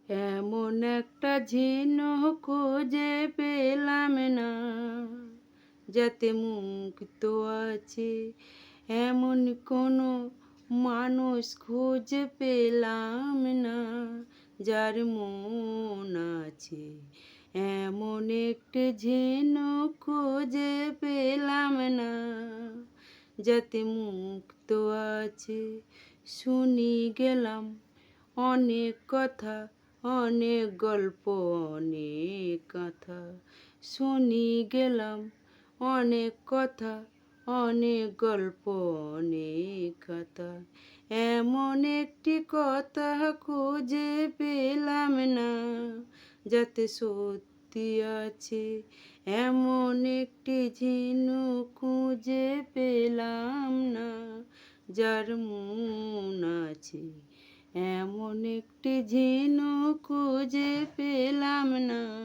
এমন একটা ঝিনুক খুঁজে পেলাম না, যাতে মুক্ত আছে এমন কোনো মানুষ খুঁজে পেলাম না, যার মন আছে। এমন একটি ঝিনুক খুঁজে পেলাম না, যাতে মুক্ত আছে। শুনি গেলাম অনেক কথা, অনেক গল্প, অনেক কথা। শুনি গেলাম অনেক কথা, অনেক গল্প, অনেক কথা। এমন একটি কথা খুঁজে পেলাম না, যাতে সত্যি আছে। এমন একটি ঝিনুক খুঁজে পেলাম না, যার মন আছে। এমন একটি ঝিনুক খুঁজে পেলাম না।